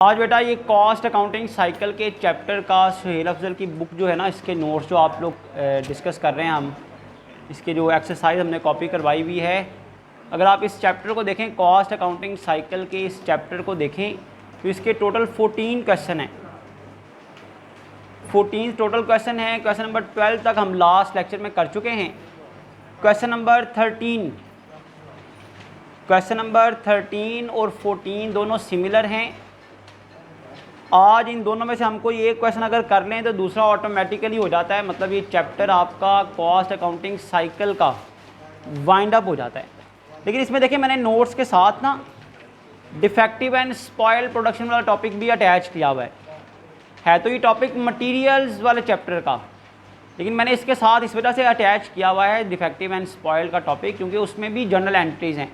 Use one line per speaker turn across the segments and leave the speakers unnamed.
आज बेटा ये कॉस्ट अकाउंटिंग साइकिल के चैप्टर का सुहेल अफजल की बुक जो है ना, इसके नोट्स जो आप लोग डिस्कस कर रहे हैं, हम इसके जो एक्सरसाइज हमने कॉपी करवाई हुई है। अगर आप इस चैप्टर को देखें, कॉस्ट अकाउंटिंग साइकिल के इस चैप्टर को देखें तो इसके टोटल 14 क्वेश्चन हैं। 14 टोटल क्वेश्चन हैं। क्वेश्चन नंबर 12 तक हम लास्ट लेक्चर में कर चुके हैं। क्वेश्चन नंबर 13 और 14 दोनों सिमिलर हैं। आज इन दोनों में से हम कोई एक क्वेश्चन अगर कर लें तो दूसरा ऑटोमेटिकली हो जाता है, मतलब ये चैप्टर आपका कॉस्ट अकाउंटिंग साइकिल का वाइंड अप हो जाता है। लेकिन इसमें देखिए, मैंने नोट्स के साथ ना डिफेक्टिव एंड स्पॉइल्ड प्रोडक्शन वाला टॉपिक भी अटैच किया हुआ है तो ये टॉपिक मटेरियल्स वाले चैप्टर का, लेकिन मैंने इसके साथ इस वजह से अटैच किया हुआ है डिफेक्टिव एंड स्पॉइल्ड का टॉपिक, क्योंकि उसमें भी जर्नल एंट्रीज़ हैं।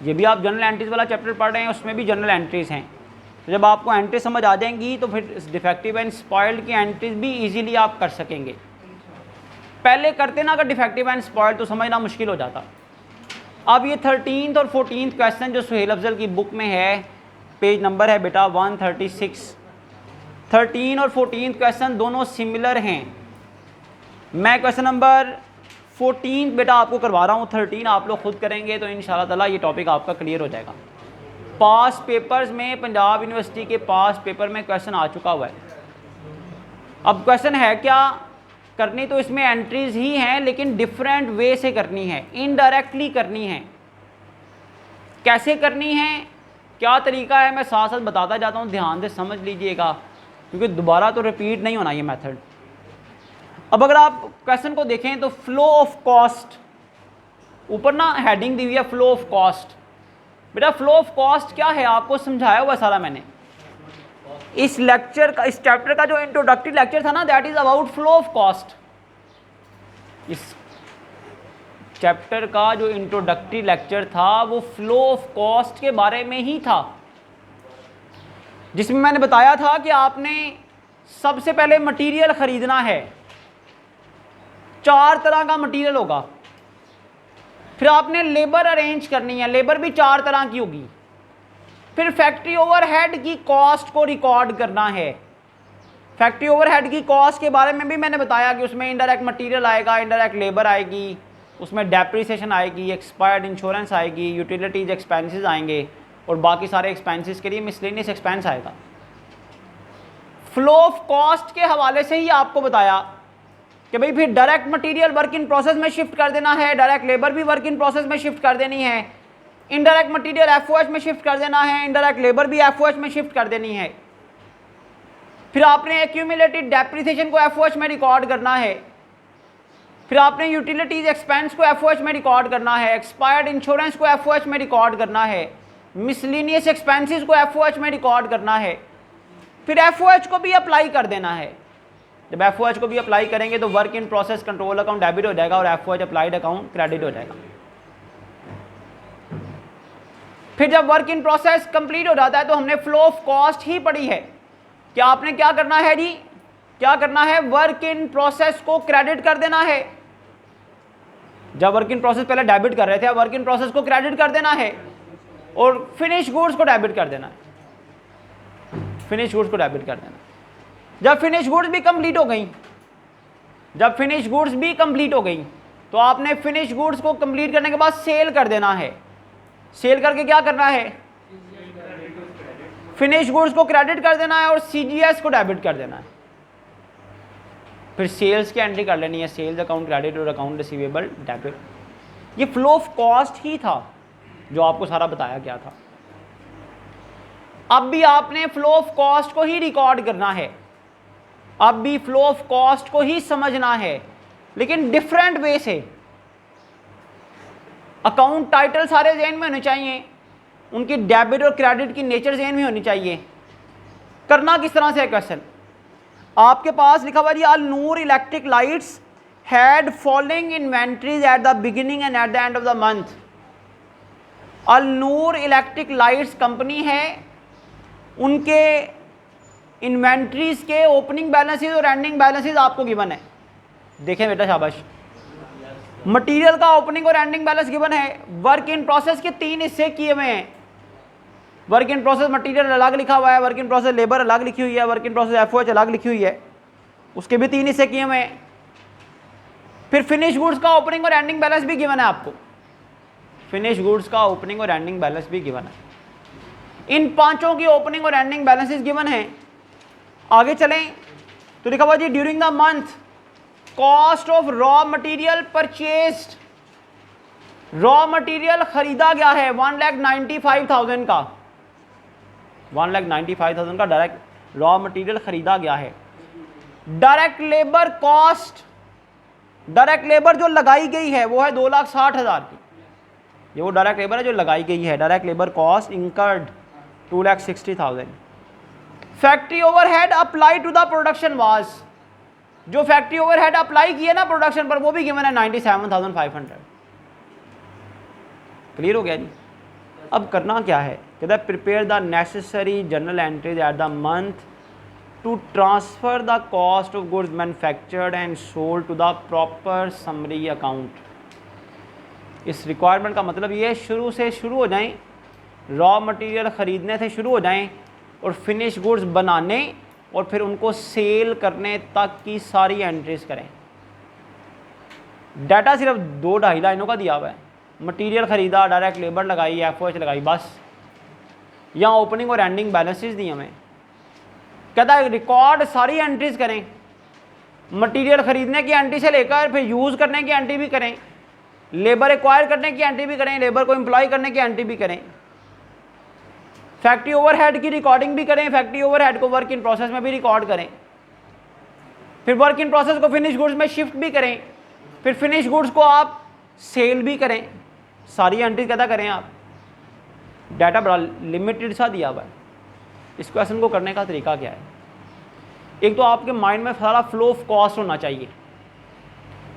ये भी आप जर्नल एंट्रीज़ वाला चैप्टर पढ़ रहे हैं, उसमें भी जर्नल एंट्रीज़ हैं। तो जब आपको एंट्री समझ आ जाएंगी तो फिर इस डिफेक्टिव एंड स्पॉइल्ड की एंट्रीज भी इजीली आप कर सकेंगे। पहले करते ना अगर डिफेक्टिव एंड स्पॉइल्ड तो समझना मुश्किल हो जाता। अब ये 13th और 14th क्वेश्चन जो सुहेल अफजल की बुक में है, पेज नंबर है बेटा 136। 13 और 14th क्वेश्चन दोनों सिमिलर हैं। मैं क्वेश्चन नंबर 14 बेटा आपको करवा रहा हूँ, 13 आप लोग खुद करेंगे तो इंशाल्लाह ताला ये टॉपिक आपका क्लियर हो जाएगा। पास पेपर्स में, पंजाब यूनिवर्सिटी के पास पेपर में क्वेश्चन आ चुका हुआ है। अब क्वेश्चन है क्या, करनी तो इसमें एंट्रीज ही हैं, लेकिन डिफरेंट वे से करनी है, इनडायरेक्टली करनी है। कैसे करनी है, क्या तरीका है, मैं साथ साथ बताता जाता हूँ, ध्यान से समझ लीजिएगा, क्योंकि दोबारा तो रिपीट नहीं होना ये मेथड। अब अगर आप क्वेश्चन को देखें तो फ्लो ऑफ कॉस्ट, ऊपर ना हेडिंग दी हुई है फ्लो ऑफ कॉस्ट। बेटा फ्लो ऑफ कॉस्ट क्या है आपको समझाया हुआ सारा मैंने। इस लेक्चर का, इस चैप्टर का जो इंट्रोडक्टरी लेक्चर था ना, that is about flow of cost. इस चैप्टर का जो इंट्रोडक्टरी लेक्चर था वो फ्लो ऑफ कॉस्ट के बारे में ही था, जिसमें मैंने बताया था कि आपने सबसे पहले मटेरियल खरीदना है। 4 तरह का मटेरियल होगा। फिर आपने लेबर अरेंज करनी है, लेबर भी 4 तरह की होगी। फिर फैक्ट्री ओवरहेड की कॉस्ट को रिकॉर्ड करना है। फैक्ट्री ओवरहेड की कॉस्ट के बारे में भी मैंने बताया कि उसमें इनडायरेक्ट मटेरियल आएगा, इनडायरेक्ट लेबर आएगी, उसमें डेप्रिसिएशन आएगी, एक्सपायर्ड इंश्योरेंस आएगी, यूटिलिटीज एक्सपेंसेस आएंगे, और बाकी सारे एक्सपेंसेस के लिए मिसलेनियस एक्सपेंस आएगा। फ्लो ऑफ कॉस्ट के हवाले से ही आपको बताया कि भाई फिर direct material work in process में शिफ्ट कर देना है, डायरेक्ट लेबर भी वर्क इन प्रोसेस में शिफ्ट कर देनी है, इनडायरेक्ट मटेरियल एफओएच में शिफ्ट कर देना है, इनडायरेक्ट लेबर भी एफओएच में शिफ्ट कर देनी है। फिर आपने एक्यूमुलेटेड डेप्रिसिएशन को एफओएच में रिकॉर्ड करना है। फिर आपने यूटिलिटीज एक्सपेंस को एफओएच में रिकॉर्ड करना है, एक्सपायर्ड इंश्योरेंस को एफओएच में रिकॉर्ड करना है, मिसलेनियस एक्सपेंसेस को एफओएच में रिकॉर्ड करना है। फिर एफओएच को भी अप्लाई कर देना है। जब एफओएच को भी अप्लाई करेंगे तो work in process control account debit हो जाएगा और एफओएच अप्लाइड अकाउंट क्रेडिट हो जाएगा। फिर जब वर्क इन प्रोसेस कंप्लीट हो जाता है तो हमने फ्लो ऑफ कॉस्ट ही पढ़ी है कि आपने क्या करना है जी, क्या करना है, वर्क इन प्रोसेस को क्रेडिट कर देना है। जब वर्क इन प्रोसेस पहले डेबिट कर रहे थे, अब वर्क इन प्रोसेस को क्रेडिट कर देना है, और फिनिश गुड्स को डेबिट कर देना है। फिनिश गुड्स को डेबिट कर देना। जब फिनिश गुड्स भी कंप्लीट हो गई, तो आपने फिनिश गुड्स को कंप्लीट करने के बाद सेल कर देना है। सेल करके क्या करना है, फिनिश गुड्स को क्रेडिट कर देना है और सीजीएस को डेबिट कर देना है। फिर सेल्स की एंट्री कर लेनी है, सेल्स अकाउंट क्रेडिट और अकाउंट रिसीवेबल डेबिट। ये फ्लो ऑफ कॉस्ट ही था जो आपको सारा बताया गया था। अब भी आपने फ्लो ऑफ कॉस्ट को ही रिकॉर्ड करना है, अब भी फ्लो ऑफ कॉस्ट को ही समझना है, लेकिन डिफरेंट वे से। अकाउंट टाइटल सारे ज़हन में होने चाहिए, उनकी डेबिट और क्रेडिट की नेचर ज़हन में होनी चाहिए। करना किस तरह से है क्वेश्चन, आपके पास लिखा हुआ जी, Al Noor electric lights had following inventories at the beginning and at the end of the month. Al Noor electric lights company है, उनके इन्वेंट्रीज के ओपनिंग बैलेंसेस और एंडिंग बैलेंसेस आपको गिवन है। देखें बेटा शाबाश, मटेरियल का ओपनिंग और एंडिंग बैलेंस गिवन है। वर्क इन प्रोसेस के 3 हिस्से किए हुए हैं। वर्क इन प्रोसेस मटेरियल अलग लिखा हुआ है, वर्क इन प्रोसेस लेबर अलग लिखी हुई है, वर्क इन प्रोसेस एफओएच अलग लिखी हुई है, उसके भी 3 हिस्से किए हुए हैं। फिर फिनिश गुड्स का ओपनिंग और एंडिंग बैलेंस भी गिवन है आपको, फिनिश गुड्स का ओपनिंग और एंडिंग बैलेंस भी गिवन है। इन पांचों की ओपनिंग और एंडिंग बैलेंसेस गिवन है। आगे चलें तो लिखा हुआ जी during the month cost of raw material purchased, raw material खरीदा गया है 1,95,000 का, 1,95,000 का डायरेक्ट रॉ मटेरियल खरीदा गया है। Direct labour cost, direct labour जो लगाई गई है वो है 2,60,000 की, ये वो डायरेक्ट लेबर है जो लगाई गई है। Direct labour cost incurred 2,60,000। Factory overhead apply to the production was, जो फैक्ट्री ओवरहेड अप्लाई किए ना प्रोडक्शन पर वो भी गिवन है 97,500। क्लियर हो गया जी। अब करना क्या है, कहता है prepare the necessary journal entries at the month to transfer the cost of goods manufactured and sold to the proper summary account. इस रिक्वायरमेंट का मतलब ये शुरू से शुरू हो जाएं, रॉ मटेरियल ख़रीदने से शुरू हो जाएं और फिनिश गुड्स बनाने और फिर उनको सेल करने तक की सारी एंट्रीज करें। डाटा सिर्फ 2-2.5 लाइनों का दिया हुआ है, मटेरियल ख़रीदा, डायरेक्ट लेबर लगाई, एफओएच लगाई, बस। यहाँ ओपनिंग और एंडिंग बैलेंसेस दिए हमें। कहता है रिकॉर्ड सारी एंट्रीज करें, मटेरियल ख़रीदने की एंट्री से लेकर फिर यूज़ करने की एंट्री भी करें, लेबर एक्वायर करने की एंट्री भी करें, लेबर को एम्प्लॉय करने की एंट्री भी करें, फैक्ट्री ओवरहेड की रिकॉर्डिंग भी करें, फैक्ट्री ओवरहेड को वर्क इन प्रोसेस में भी रिकॉर्ड करें, फिर वर्क इन प्रोसेस को फिनिश गुड्स में शिफ्ट भी करें, फिर फिनिश गुड्स को आप सेल भी करें। सारी एंट्री कैसा करें आप। डाटा बड़ा लिमिटेड सा दिया हुआ है। इस क्वेश्चन को करने का तरीका क्या है, एक तो आपके माइंड में सारा फ्लो ऑफ कॉस्ट होना चाहिए,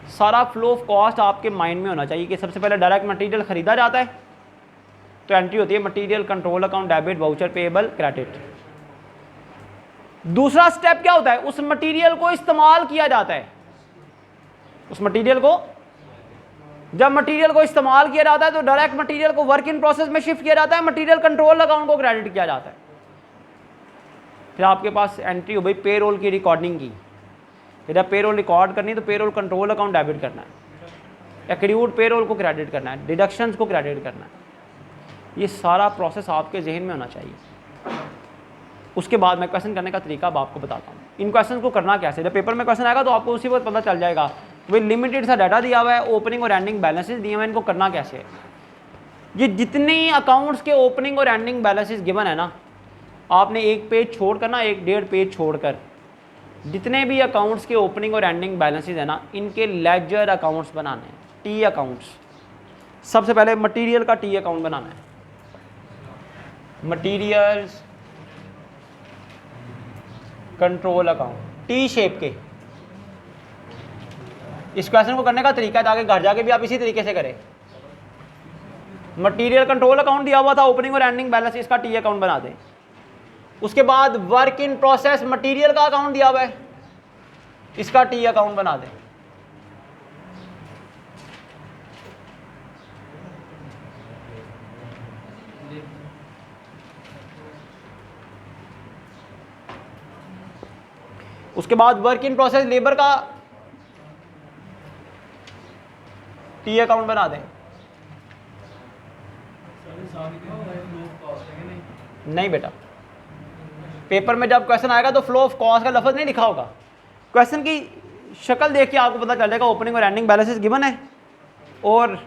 सारा फ्लो ऑफ कॉस्ट आपके माइंड में होना चाहिए कि सबसे पहले डायरेक्ट मटेरियल खरीदा जाता है तो एंट्री होती है material control account debit voucher payable credit. दूसरा स्टेप क्या होता है, उस मटेरियल को इस्तेमाल किया जाता है, उस मटेरियल को जब मटेरियल को इस्तेमाल किया जाता है तो डायरेक्ट मटेरियल को वर्क इन प्रोसेस में शिफ्ट किया जाता है, मटेरियल कंट्रोल अकाउंट को क्रेडिट किया जाता है। फिर आपके पास एंट्री हो गई पेरोल की रिकॉर्डिंग की, जब पेरोल रिकॉर्ड करनी तो पेरोल कंट्रोल अकाउंट डेबिट करना है, एक्रीड पेरोल को क्रेडिट करना है, डिडक्शंस को क्रेडिट करना है। ये सारा प्रोसेस आपके जहन में होना चाहिए। उसके बाद मैं क्वेश्चन करने का तरीका अब आपको बताता हूँ। इन क्वेश्चन को करना कैसे, जब पेपर में क्वेश्चन आएगा तो आपको उसी वक्त पता चल जाएगा। वे लिमिटेड सा डाटा दिया हुआ है, ओपनिंग और एंडिंग बैलेंसेस दिए हुए हैं, इनको करना कैसे है। ये जितने अकाउंट्स के ओपनिंग और एंडिंग बैलेंसेस गिवन है ना, आपने एक पेज छोड़कर ना, 1-1.5 पेज छोड़कर जितने भी अकाउंट्स के ओपनिंग और एंडिंग बैलेंसेस है ना, इनके लेजर अकाउंट्स बनाने हैं, टी अकाउंट्स। सबसे पहले मटेरियल का टी अकाउंट बनाना है, materials control account T shape के। इस क्वेश्चन को करने का तरीका है ताकि घर जाके भी आप इसी तरीके से करें। मटीरियल कंट्रोल अकाउंट दिया हुआ था, ओपनिंग और एंडिंग बैलेंस, इसका टी अकाउंट बना दें। उसके बाद वर्क इन प्रोसेस मटीरियल का अकाउंट दिया हुआ है, इसका टी अकाउंट बना दें। उसके बाद वर्क इन प्रोसेस लेबर का टी अकाउंट बना दें। नहीं बेटा, पेपर में जब क्वेश्चन आएगा तो फ्लो ऑफ कॉस्ट का लफ्ज नहीं लिखा होगा। क्वेश्चन की शक्ल देख के आपको पता चल जाएगा ओपनिंग और एंडिंग बैलेंसेस गिवन है और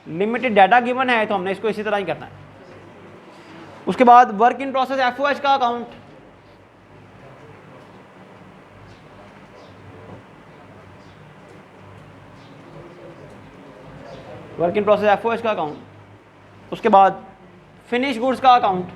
लिमिटेड डाटा गिवन है, तो हमने इसको इसी तरह ही करना है। उसके बाद वर्क इन प्रोसेस एफओएच का account, work in process FOH का अकाउंट। उसके बाद फिनिश गुड्स का अकाउंट,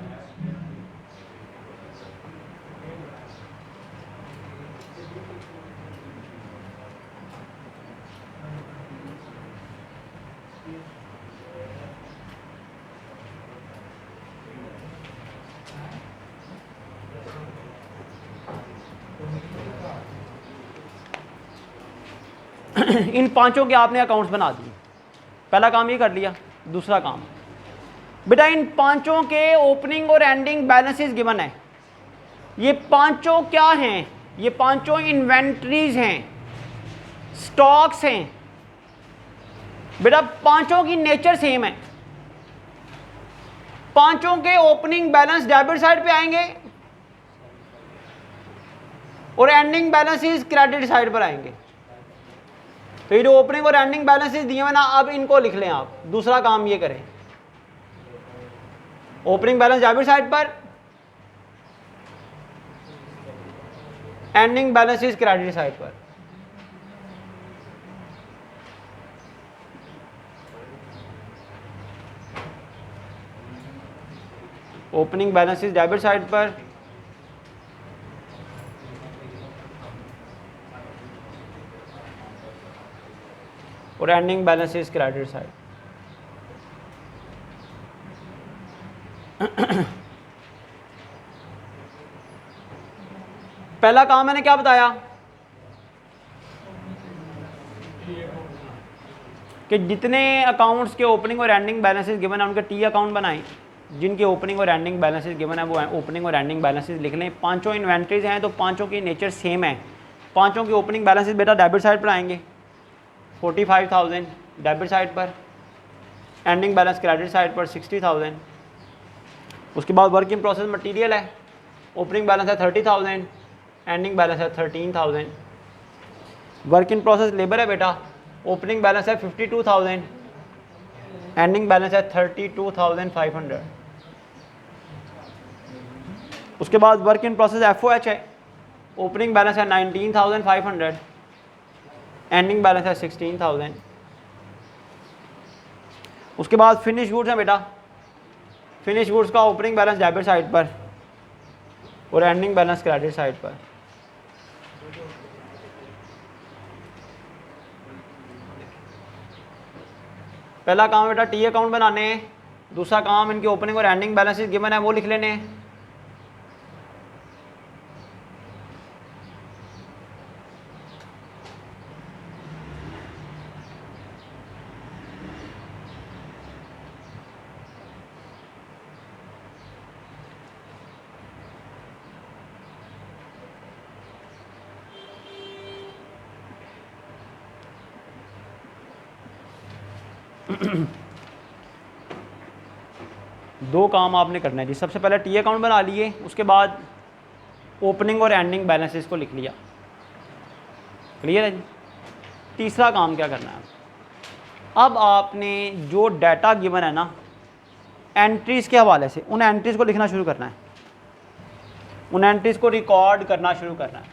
इन पांचों के आपने अकाउंट्स बना दिए। पहला काम ये कर लिया। दूसरा काम बेटा इन पांचों के ओपनिंग और एंडिंग बैलेंसेस गिवन है। ये पांचों क्या हैं? ये पांचों इन्वेंट्रीज हैं, स्टॉक्स हैं। बेटा पांचों की नेचर सेम है। पांचों के ओपनिंग बैलेंस डेबिट साइड पे आएंगे और एंडिंग बैलेंसेस क्रेडिट साइड पर आएंगे। तो ये जो ओपनिंग और एंडिंग बैलेंसेस दिए हुए ना, अब इनको लिख लें आप। दूसरा काम ये करें, ओपनिंग बैलेंस डेबिट साइड पर, एंडिंग बैलेंसेस क्रेडिट साइड पर। ओपनिंग बैलेंसेस डेबिट साइड पर, और एंडिंग बैलेंसेस क्रेडिट साइड। पहला काम मैंने क्या बताया कि जितने अकाउंट्स के ओपनिंग और एंडिंग बैलेंसेस गिवन है उनके टी अकाउंट बनाएं। जिनके ओपनिंग और एंडिंग बैलेंसेस गिवन है वो ओपनिंग और एंडिंग बैलेंसेस लिख लें। पांचों इन्वेंट्रीज हैं तो पांचों की नेचर सेम है। पांचों के ओपनिंग बैलेंसेस बेटा डेबिट साइड पर आएंगे, 45,000 डेबिट साइड पर, एंडिंग बैलेंस क्रेडिट साइड पर 60,000। उसके बाद वर्क इन प्रोसेस मटेरियल है, ओपनिंग बैलेंस है 30,000, एंडिंग बैलेंस है 13,000। वर्क इन प्रोसेस लेबर है बेटा, ओपनिंग बैलेंस है 52,000, एंडिंग बैलेंस है 32,500। उसके बाद वर्क इन प्रोसेस FOH है, ओपनिंग बैलेंस है 19,500, एंडिंग बैलेंस है 16,000। उसके बाद फिनिश गुड्स है बेटा, फिनिश गुड्स का ओपनिंग बैलेंस डेबिट साइड पर और एंडिंग बैलेंस क्रेडिट साइड पर। पहला काम बेटा टी अकाउंट बनाने हैं। दूसरा काम इनके ओपनिंग और एंडिंग बैलेंसेस गिवन है वो लिख लेने हैं। दो काम आपने करना है जी। सबसे पहले टी अकाउंट बना लिए, उसके बाद ओपनिंग और एंडिंग बैलेंसेस को लिख लिया। क्लियर है जी। तीसरा काम क्या करना है, अब आपने जो डाटा गिवन है ना एंट्रीज के हवाले से, उन एंट्रीज को लिखना शुरू करना है, उन एंट्रीज को रिकॉर्ड करना शुरू करना है।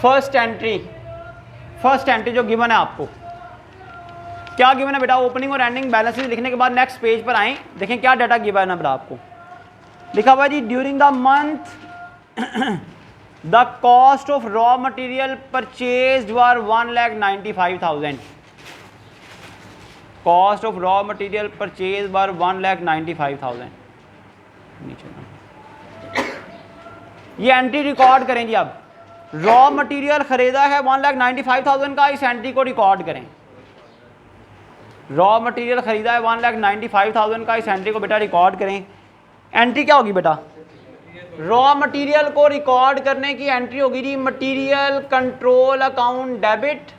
फर्स्ट एंट्री जो गिवन है आपको, क्या गिवन है बेटा, ओपनिंग और एंडिंग बैलेंसेस लिखने के बाद नेक्स्ट पेज पर आए, देखें क्या डाटा गिवन है बेटा आपको। लिखा हुआ है जी, during the month the cost of raw material purchased were 1,95,000। Cost of raw material purchase were 1,95,000। ये एंट्री रिकॉर्ड करें जी। अब रॉ मटेरियल खरीदा है 1,95,000 का, इस एंट्री को रिकॉर्ड करें। रॉ मटेरियल खरीदा है 1,95,000 का, इस एंट्री को बेटा रिकॉर्ड करें। एंट्री क्या होगी बेटा, रॉ मटेरियल को रिकॉर्ड करने की एंट्री होगी जी मटेरियल कंट्रोल अकाउंट डेबिट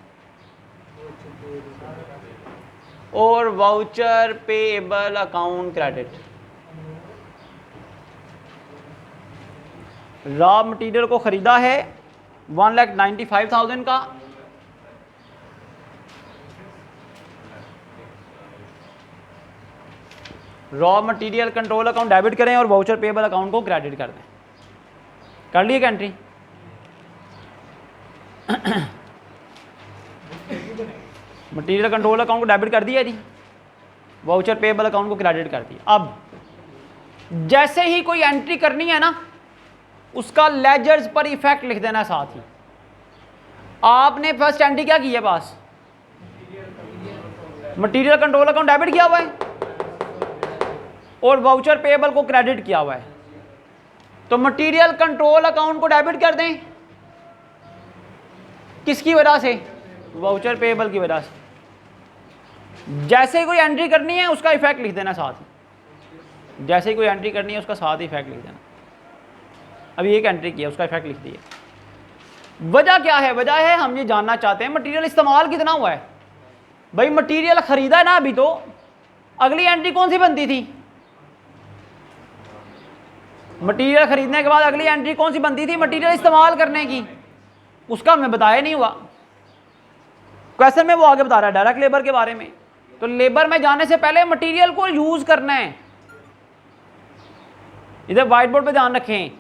और voucher payable account credit. Raw material को खरीदा है 1,95,000 का, raw material control account debit करें और वाउचर पेएबल अकाउंट को क्रेडिट कर दें। कर लिए एंट्री। मटेरियल कंट्रोल अकाउंट को डेबिट कर दिया जी, वाउचर पेएबल अकाउंट को क्रेडिट कर दिया। अब जैसे ही कोई एंट्री करनी है ना, उसका लेजर्स पर इफेक्ट लिख देना साथ ही। आपने फर्स्ट एंट्री क्या की है पास, मटेरियल कंट्रोल अकाउंट डेबिट किया हुआ है और वाउचर पेएबल को क्रेडिट किया हुआ है। तो मटेरियल कंट्रोल अकाउंट को डेबिट कर दें, किसकी वजह से, वाउचर पेएबल की वजह से। जैसे ही कोई एंट्री करनी है उसका इफेक्ट लिख देना साथ ही, जैसे ही कोई एंट्री करनी है उसका साथ ही इफेक्ट लिख देना। अभी एक एंट्री किया उसका इफेक्ट लिख दिया। वजह क्या है, वजह है हम ये जानना चाहते हैं मटेरियल इस्तेमाल कितना हुआ है। भाई मटेरियल खरीदा है ना अभी, तो अगली एंट्री कौन सी बनती थी, मटेरियल खरीदने के बाद अगली एंट्री कौन सी बनती थी, मटेरियल इस्तेमाल करने की। उसका हमें बताया नहीं हुआ, क्वेश्चन में वो आगे बता रहा है डायरेक्ट लेबर के बारे में। तो लेबर में जाने से पहले मटेरियल को यूज करना है। इधर व्हाइट बोर्ड पे ध्यान रखें।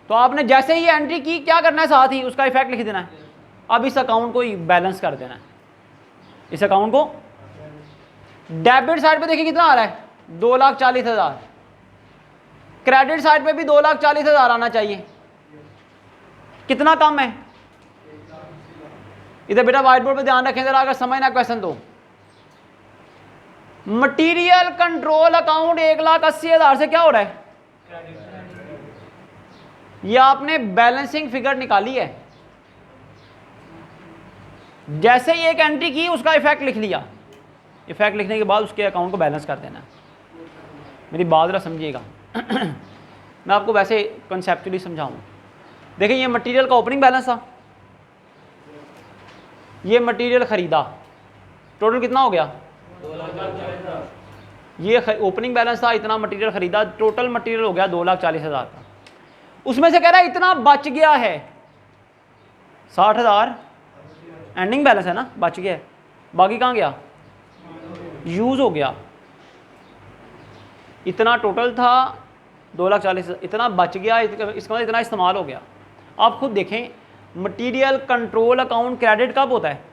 तो आपने जैसे ही एंट्री की क्या करना है, साथ ही उसका इफेक्ट लिख देना है। अब इस अकाउंट को बैलेंस कर देना है, इस अकाउंट को। डेबिट साइड पे देखिए कितना आ रहा है, 2,40,000। क्रेडिट साइड पे भी 2,40,000 आना चाहिए। कितना कम है, इधर बेटा व्हाइट बोर्ड पे ध्यान रखें जरा, अगर समझना क्वेश्चन तो। मटेरियल कंट्रोल अकाउंट 1,80,000 से क्या हो रहा है, ये आपने बैलेंसिंग फिगर निकाली है। जैसे ही एक एंट्री की उसका इफेक्ट लिख लिया, इफेक्ट लिखने के बाद उसके अकाउंट को बैलेंस कर देना। मेरी बात जरा समझिएगा मैं आपको वैसे कंसेप्चुअली समझाऊं। देखिए ये मटेरियल का ओपनिंग बैलेंस था, ये मटेरियल खरीदा, टोटल कितना हो गया, ये ओपनिंग बैलेंस था, इतना मटेरियल खरीदा, टोटल मटेरियल हो गया 2,40,000 का। उसमें से कह रहा है इतना बच गया है 60,000 एंडिंग बैलेंस है ना, बच गया है। बाकी कहाँ गया, यूज हो गया। इतना टोटल था 2,40,000, इतना बच गया, इसका मतलब इतना इस्तेमाल हो गया। आप खुद देखें मटेरियल कंट्रोल अकाउंट क्रेडिट कब होता है,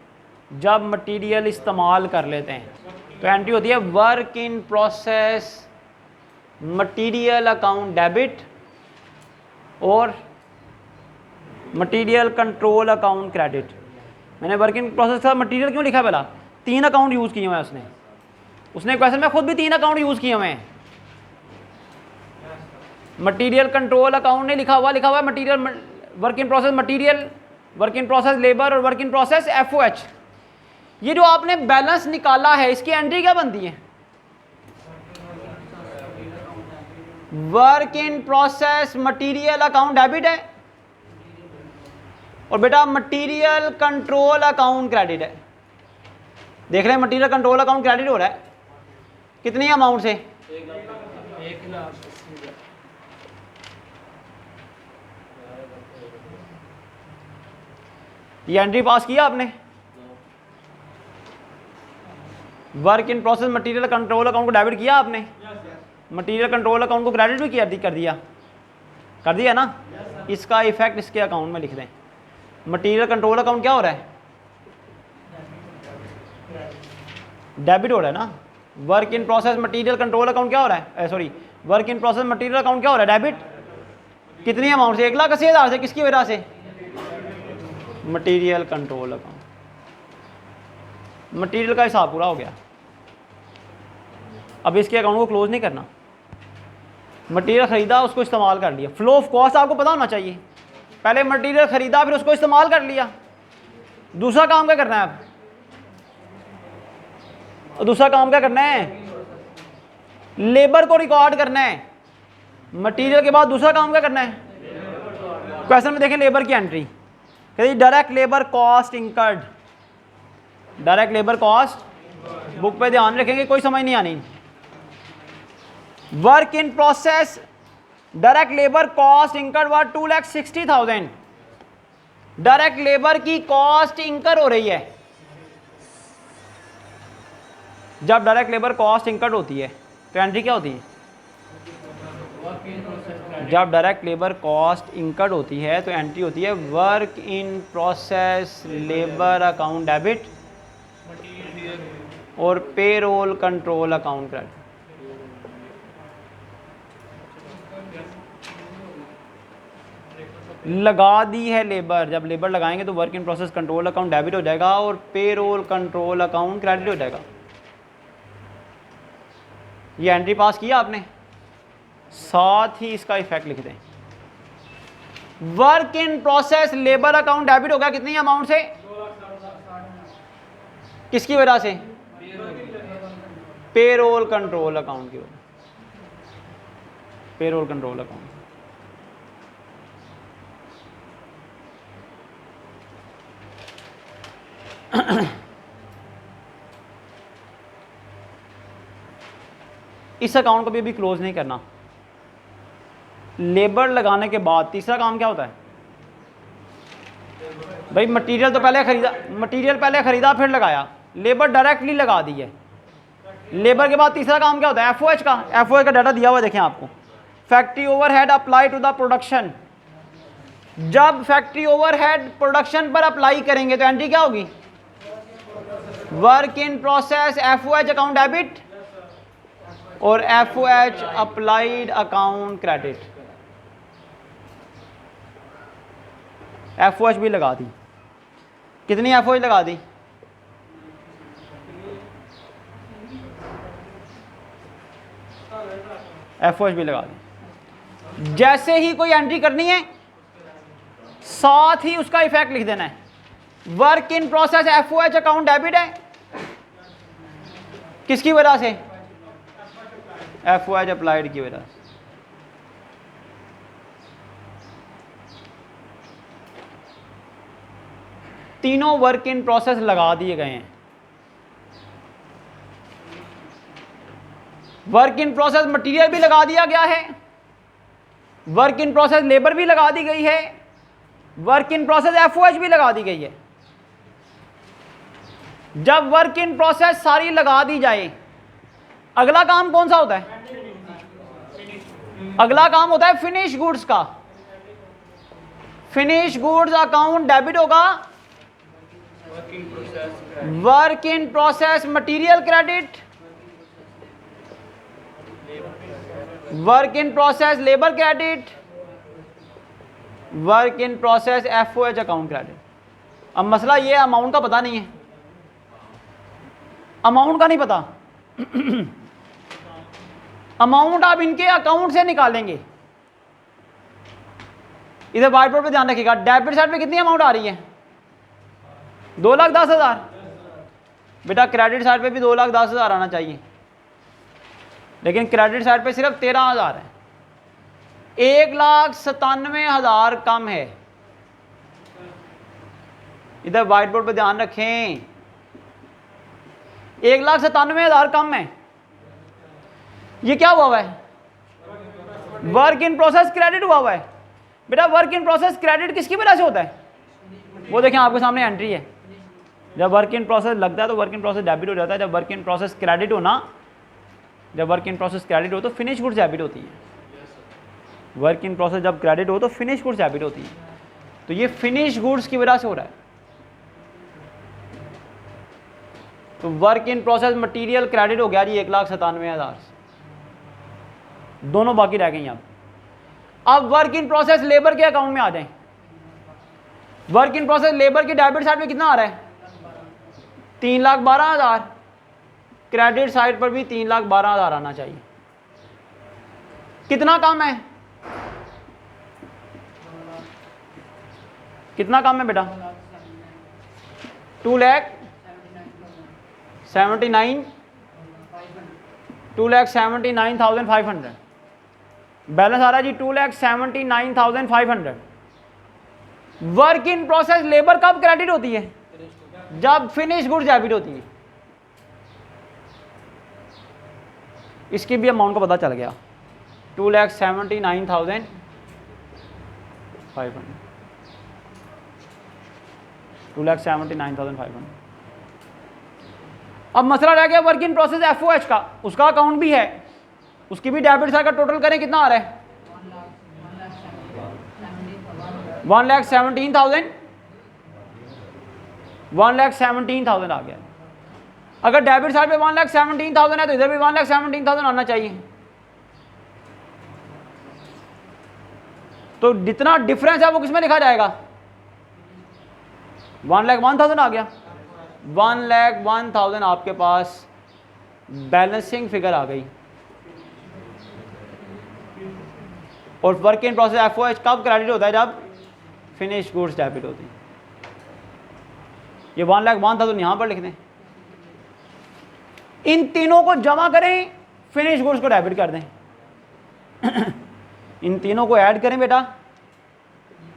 जब मटेरियल इस्तेमाल कर लेते हैं। तो एंट्री होती है work in process material account debit और मटेरियल कंट्रोल अकाउंट क्रेडिट। मैंने वर्क इन प्रोसेस का मटेरियल क्यों लिखा, पहला 3 अकाउंट यूज़ किए हुए हैं उसने क्वेश्चन में खुद भी 3 अकाउंट यूज़ किए हुए हैं। मटेरियल कंट्रोल अकाउंट ने लिखा हुआ है material work in process material, work in process labour और वर्क इन प्रोसेस FOH। ये जो आपने बैलेंस निकाला है इसकी एंट्री क्या बनती है, work in process material account debit है और बेटा मटेरियल कंट्रोल अकाउंट क्रेडिट है। देख रहे हैं मटेरियल कंट्रोल अकाउंट क्रेडिट हो रहा है कितनी अमाउंट से,
1,80,000।
ये एंट्री पास किया आपने, work in process material control account को डेबिट किया आपने, मटेरियल कंट्रोल अकाउंट को क्रेडिट भी किया कर दिया ना। इसका इफेक्ट इसके अकाउंट में लिख दें। मटेरियल कंट्रोल अकाउंट क्या हो रहा है, डेबिट हो रहा है ना। Work in process material control account क्या हो रहा है, sorry work in process material account क्या हो रहा है, डेबिट। कितनी अमाउंट से, 1,80,000 से, किसकी वजह से, मटेरियल कंट्रोल अकाउंट। मटेरियल का हिसाब पूरा हो गया। अब इसके अकाउंट को क्लोज नहीं करना, मटेरियल खरीदा उसको इस्तेमाल कर लिया। फ्लो ऑफ कॉस्ट आपको पता होना चाहिए, पहले मटेरियल खरीदा फिर उसको इस्तेमाल कर लिया। दूसरा काम क्या करना है अब, दूसरा काम क्या करना है, लेबर को रिकॉर्ड करना है। मटेरियल के बाद दूसरा काम क्या करना है, क्वेश्चन में देखें लेबर की एंट्री, कहते direct labour cost incurred, direct labour cost book पे ध्यान रखेंगे, कोई समझ नहीं आनी। Work in process direct labour cost incurred was 2,60,000। Direct labour की कॉस्ट इंकर हो रही है। जब डायरेक्ट लेबर कॉस्ट इंकर्ड होती है तो एंट्री क्या होती है, जब डायरेक्ट लेबर कॉस्ट इंकर्ड होती है तो एंट्री होती है work in process labour account debit और पेरोल कंट्रोल अकाउंट क्रेडिट। लगा दी है लेबर, जब लेबर लगाएंगे तो work in process control account debit हो जाएगा और पेरोल कंट्रोल अकाउंट क्रेडिट हो जाएगा। ये एंट्री पास किया आपने, साथ ही इसका इफेक्ट लिख दें। Work in process labour account debit होगा कितनी अमाउंट से, किसकी वजह से, पेरोल कंट्रोल अकाउंट की वजह, पेरोल कंट्रोल अकाउंट। इस अकाउंट को भी अभी क्लोज नहीं करना। लेबर लगाने के बाद तीसरा काम क्या होता है भाई, मटेरियल तो पहले खरीदा, मटेरियल पहले खरीदा फिर लगाया, लेबर डायरेक्टली लगा दी है। लेबर के बाद तीसरा काम क्या होता है, एफओएच का। एफओएच का डाटा दिया हुआ है देखें आपको, factory overhead apply to the production. जब फैक्ट्री ओवरहेड प्रोडक्शन पर अप्लाई करेंगे तो एंट्री क्या होगी, work in process FOH account debit और FOH applied account credit. FOH भी लगा दी, कितनी एफओएच लगा दी, एफओएच भी लगा दी। जैसे ही कोई एंट्री करनी है साथ ही उसका इफेक्ट लिख देना है। Work in process FOH account debit है, किसकी वजह से, एफओएच अप्लाइड की वजह से। तीनों वर्क इन प्रोसेस लगा दिए गए हैं। वर्क इन प्रोसेस मटेरियल भी लगा दिया गया है, वर्क इन प्रोसेस लेबर भी लगा दी गई है, वर्क इन प्रोसेस एफओएच भी लगा दी गई है। जब वर्क इन प्रोसेस सारी लगा दी जाए, अगला काम कौन सा होता है, अगला काम होता है फिनिश गुड्स का। फिनिश गुड्स अकाउंट डेबिट होगा, work in process material credit, work in process labour credit, work in process FOH account credit. अब मसला ये अमाउंट का पता नहीं है, अमाउंट का नहीं पता। अमाउंट आप इनके अकाउंट से निकालेंगे। इधर व्हाइट बोर्ड पे ध्यान रखिएगा, डेबिट साइड पे कितनी अमाउंट आ रही है, 2,10,000। बेटा क्रेडिट साइड पे भी 2,10,000 आना चाहिए, लेकिन क्रेडिट साइड पे सिर्फ 13,000 है, 1,97,000 कम है। इधर व्हाइट बोर्ड पे ध्यान रखें, 1,97,000 कम है। ये क्या हुआ है, वर्क इन प्रोसेस क्रेडिट हुआ हुआ है। बेटा वर्क इन प्रोसेस क्रेडिट किसकी वजह से होता है, वो देखें आपके सामने एंट्री है। जब वर्क इन प्रोसेस लगता है तो वर्क इन प्रोसेस डेबिट हो जाता है। जब वर्क इन प्रोसेस क्रेडिट हो ना, जब वर्क इन प्रोसेस क्रेडिट हो तो फिनिश गुड्स डेबिट होती है। वर्क इन प्रोसेस जब क्रेडिट हो तो फिनिश गुड्स डेबिट होती है। तो ये फिनिश गुड्स की वजह से हो रहा है। तो work in process material credit हो गया जी 1,97,000 से, दोनों बाकी रह गई। अब वर्क इन प्रोसेस लेबर के अकाउंट में आ जाएं। वर्क इन प्रोसेस लेबर की डेबिट साइड में कितना आ रहा है, 3,12,000। क्रेडिट साइड पर भी 3,12,000 आना चाहिए। कितना कम है, कितना कम है बेटा, 2,79,500 बैलेंस आ रहा है जी 2,79,500। वर्क इन प्रोसेस लेबर कब क्रेडिट होती है, जब फिनिश गुड्स डेबिट होती है। इसकी भी अमाउंट का पता चल गया, 2,79,500। अब मसला रह गया वर्क इन प्रोसेस एफओएच का, उसका अकाउंट भी है, उसकी भी डेबिट साइड का टोटल करें कितना आ रहा है, 1,17,000 आ गया। अगर डेबिट साइड पे 1,17,000 है तो इधर भी 1,17,000 आना चाहिए। तो जितना डिफरेंस है वो किस में लिखा जाएगा? 1,01,000 आ गया। 1,01,000 आपके पास बैलेंसिंग फिगर आ गई। और वर्क इन प्रोसेस FOH कब क्रेडिट होता है? जब फिनिश गुड्स डेबिट होती है। ये 1,01,000 यहां पर लिख दें। इन तीनों को जमा करें, फिनिश गुड्स को डेबिट कर दें। इन तीनों को ऐड करें बेटा,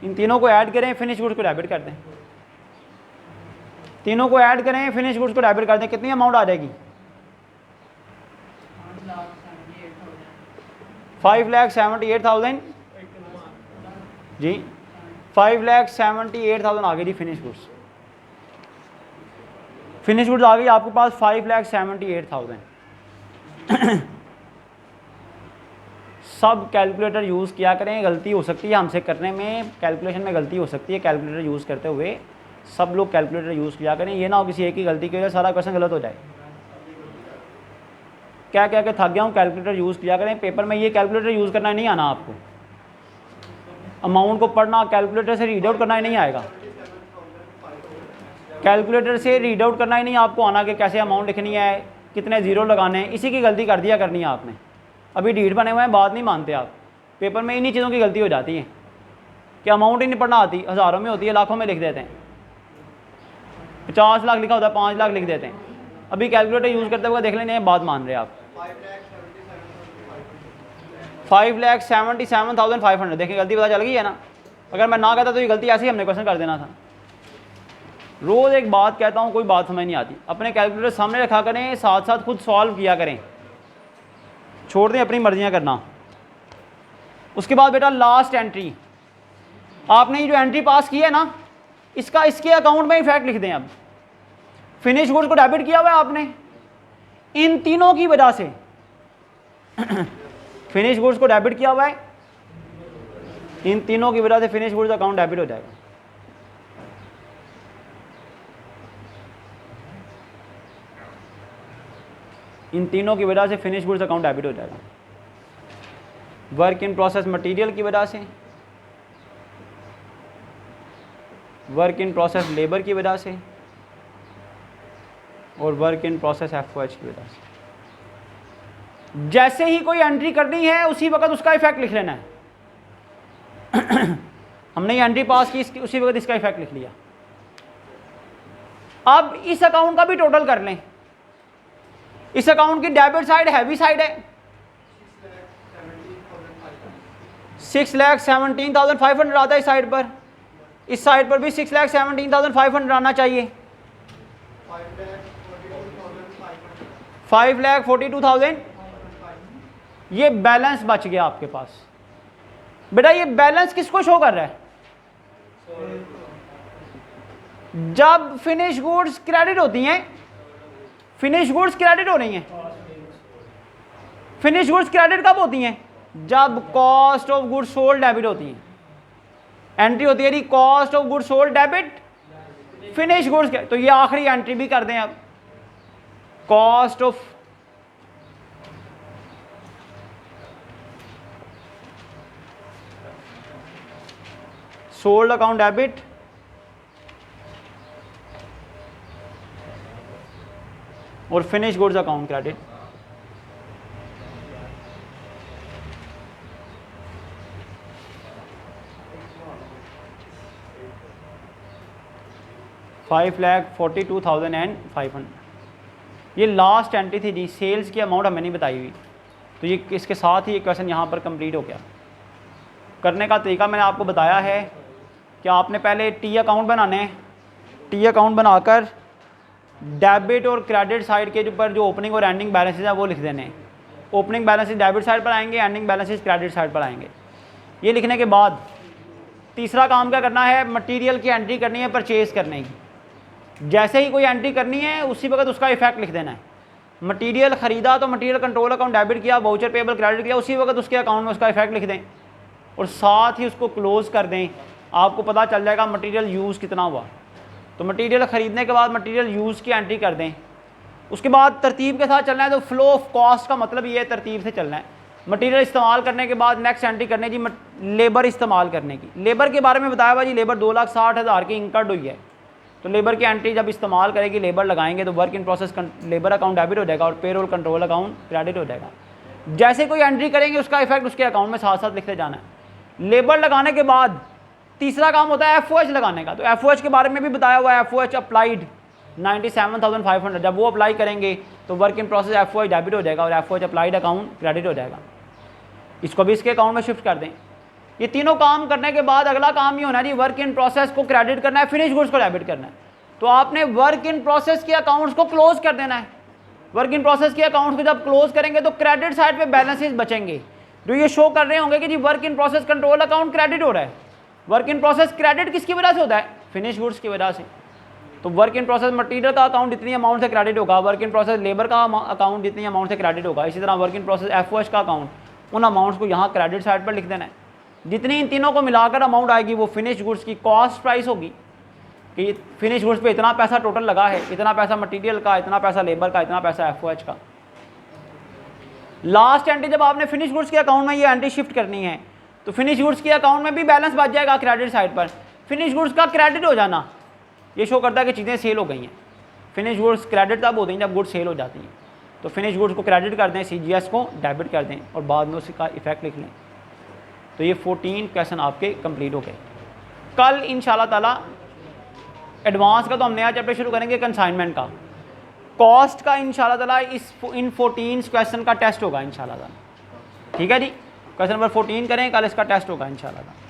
इन तीनों को ऐड करें, फिनिश गुड्स को डेबिट कर दें। तीनों को ऐड करें, फिनिश गुड्स को डेबिट कर दें। कितनी अमाउंट आ जाएगी? 5,78,000 जी। 5,78,000 आ गई जी फिनिश गुड्स। फिनिश गुड्स आ गई आपके पास 5,78,000। सब कैलकुलेटर यूज़ किया करें, गलती हो सकती है हमसे करने में, कैलकुलेशन में गलती हो सकती है कैलकुलेटर यूज़ करते हुए। सब लोग कैलकुलेटर यूज़ किया करें, ये ना हो किसी एक ही गलती की वजह सारा क्वेश्चन गलत हो जाए। क्या क्या के थक गया हूँ, कैलकुलेटर यूज़ किया करें। पेपर में ये कैलकुलेटर यूज़ करना नहीं आना आपको, अमाउंट को पढ़ना, कैलकुलेटर से रीड आउट करना ही नहीं आएगा। कैलकुलेटर से रीड आउट करना ही नहीं आपको आना कि कैसे अमाउंट लिखनी है, कितने ज़ीरो लगाने हैं। इसी की गलती कर दिया करनी है आपने। अभी ढीठ बने हुए हैं, बात नहीं मानते आप। पेपर में इन्हीं चीज़ों की गलती हो जाती है कि अमाउंट ही नहीं पढ़ना आती, हज़ारों में होती है, लाखों में लिख देते हैं। 50 लाख लिखा होता है, 5 लाख लिख देते हैं। अभी कैलकुलेटर यूज़ करते हुए देख लेने, बात मान रहे आप। 5,77,500 देखें, गलती पता चल गई है ना। अगर मैं ना कहता तो ये गलती ऐसे ही हमने क्वेश्चन कर देना था। रोज़ एक बात कहता हूँ, कोई बात समझ नहीं आती। अपने कैलकुलेटर सामने रखा करें, साथ साथ खुद सॉल्व किया करें, छोड़ दें अपनी मर्जियाँ करना। उसके बाद बेटा लास्ट एंट्री, आपने ये जो एंट्री पास की है ना, इसका इसके अकाउंट में इफेक्ट लिख दें। अब फिनिश गुड्स को डेबिट किया हुआ है आपने, इन तीनों की वजह से फिनिश गुड्स को डेबिट किया हुआ है, इन तीनों की वजह से फिनिश गुड्स अकाउंट डेबिट हो जाएगा। इन तीनों की वजह से फिनिश गुड्स अकाउंट डेबिट हो जाएगा। वर्क इन प्रोसेस मटेरियल की वजह से, वर्क इन प्रोसेस लेबर की वजह से, और वर्क इन प्रोसेस FOH की वजह से। जैसे ही कोई एंट्री करनी है उसी वक्त उसका इफेक्ट लिख लेना है। हमने ये एंट्री पास की, उसी वक्त इसका इफेक्ट लिख लिया। अब इस अकाउंट का भी टोटल कर लें। इस अकाउंट की डेबिट साइड हैवी साइड है, 6,17,500 आता है इस साइड पर। इस साइड पर भी 6,17,500 आना चाहिए। 5,42,000 ये बैलेंस बच गया आपके पास। बेटा ये बैलेंस किसको शो कर रहा है? जब फिनिश गुड्स क्रेडिट होती हैं, फिनिश गुड्स क्रेडिट हो रही हैं। फिनिश गुड्स क्रेडिट कब होती हैं? जब cost of goods sold debit होती है। एंट्री होती है cost of goods sold debit finish goods. तो ये आखिरी एंट्री भी कर दें अब, cost of sold account debit और फिनिश गुड्स अकाउंट क्रेडिट। $5,42,500 ये लास्ट एंट्री थी जी। सेल्स की अमाउंट हमें नहीं बताई हुई, तो ये इसके साथ ही ये क्वेश्चन यहाँ पर कंप्लीट हो गया। करने का तरीका मैंने आपको बताया है कि आपने पहले टी अकाउंट बनाने हैं। टी अकाउंट बनाकर डेबिट और क्रेडिट साइड के ऊपर जो ओपनिंग और एंडिंग बैलेंसेज है वो लिख देने हैं। ओपनिंग बैलेंसेज डेबिट साइड पर आएंगे, एंडिंग बैलेंसेज क्रेडिट साइड पर आएंगे। ये लिखने के बाद तीसरा काम क्या करना है? मटेरियल की एंट्री करनी है परचेज करने की। जैसे ही कोई एंट्री करनी है उसी वक्त उसका इफेक्ट लिख देना है। मटेरियल ख़रीदा तो मटेरियल कंट्रोल अकाउंट डेबिट किया, वाउचर पेबल क्रेडिट किया, उसी वक्त उसके अकाउंट में उसका इफेक्ट लिख दें और साथ ही उसको क्लोज कर दें। आपको पता चल जाएगा मटेरियल यूज़ कितना हुआ। तो मटेरियल ख़रीदने के बाद मटेरियल यूज़ की एंट्री कर दें। उसके बाद तरतीब के साथ चलना है। तो फ्लो ऑफ कॉस्ट का मतलब ये है तरतीब से चलना है। मटेरियल इस्तेमाल करने के बाद नेक्स्ट एंट्री करने जी लेबर इस्तेमाल करने की। लेबर के बारे में बताया हुआ जी, लेबर 2,60,000 की इंकर्ड हुई है, तो लेबर की एंट्री जब इस्तेमाल करेगी, लेबर लगाएंगे तो work in process labour account debit हो जाएगा और पेरोल कंट्रोल अकाउंट क्रेडिट हो जाएगा। जैसे कोई एंट्री करेंगे उसका इफेक्ट उसके अकाउंट में साथ साथ लिखते जाना है। लेबर लगाने के बाद तीसरा काम होता है FOH लगाने का, तो FOH के बारे में भी बताया हुआ है। FOH अप्लाइड 97,500, जब वो अप्लाई करेंगे तो work in process FOH debit हो जाएगा और FOH अप्लाइड अकाउंट क्रेडिट हो जाएगा। इसको भी इसके अकाउंट में शिफ्ट कर दें। ये तीनों काम करने के बाद अगला काम ये होना है जी, वर्क इन प्रोसेस को क्रेडिट करना है, फिनिश गुड्स को डेबिट करना है। तो आपने वर्क इन प्रोसेस के अकाउंट्स को क्लोज कर देना है। वर्क इन प्रोसेस के अकाउंट्स को जब क्लोज करेंगे तो क्रेडिट साइड पे बैलेंसेस बचेंगे जो ये शो कर रहे होंगे कि जी work in process control account credit हो रहा है। वर्क इन प्रोसेस क्रेडिट किसकी वजह से होता है? फिनिश गुड्स की वजह से। तो वर्क इन प्रोसेस मटीरियल का अकाउंट जितनी अमाउंट से क्रेडिट होगा, वर्क इन प्रोसेस लेबर का अकाउंट जितनी अमाउंट से क्रेडिट होगा, इसी तरह वर्क इन प्रोसेस FOH का अकाउंट, उन अमाउंट्स को यहाँ क्रेडिट साइड पर लिख देना है। जितनी इन तीनों को मिलाकर अमाउंट आएगी वो फिनिश गुड्स की कॉस्ट प्राइस होगी कि फिनिश गुड्स पे इतना पैसा टोटल लगा है, इतना पैसा मटेरियल का, इतना पैसा लेबर का, इतना पैसा FOH का। लास्ट एंट्री जब आपने फिनिश गुड्स के अकाउंट में ये एंट्री शिफ्ट करनी है तो फिनिश गुड्स के अकाउंट में भी बैलेंस बच जाएगा क्रेडिट साइड पर। फिनिश गुड्स का क्रेडिट हो जाना ये शो करता है कि चीज़ें सेल हो गई हैं। फिनिश गुड्स क्रेडिट तब होती हैं जब गुड्स सेल हो जाती हैं। तो फिनिश गुड्स को क्रेडिट कर दें, CGS को डेबिट कर दें और बाद में उसका इफेक्ट लिख लें। तो ये 14 क्वेश्चन आपके कंप्लीट हो गए। कल इंशाल्लाह ताला एडवांस का तो हम नया चैप्टर शुरू करेंगे कंसाइनमेंट का। कॉस्ट का इंशाल्लाह ताला इन 14 क्वेश्चन का टेस्ट होगा इंशाल्लाह ताला। ठीक है जी, क्वेश्चन नंबर 14 करें, कल इसका टेस्ट होगा इंशाल्लाह ताला।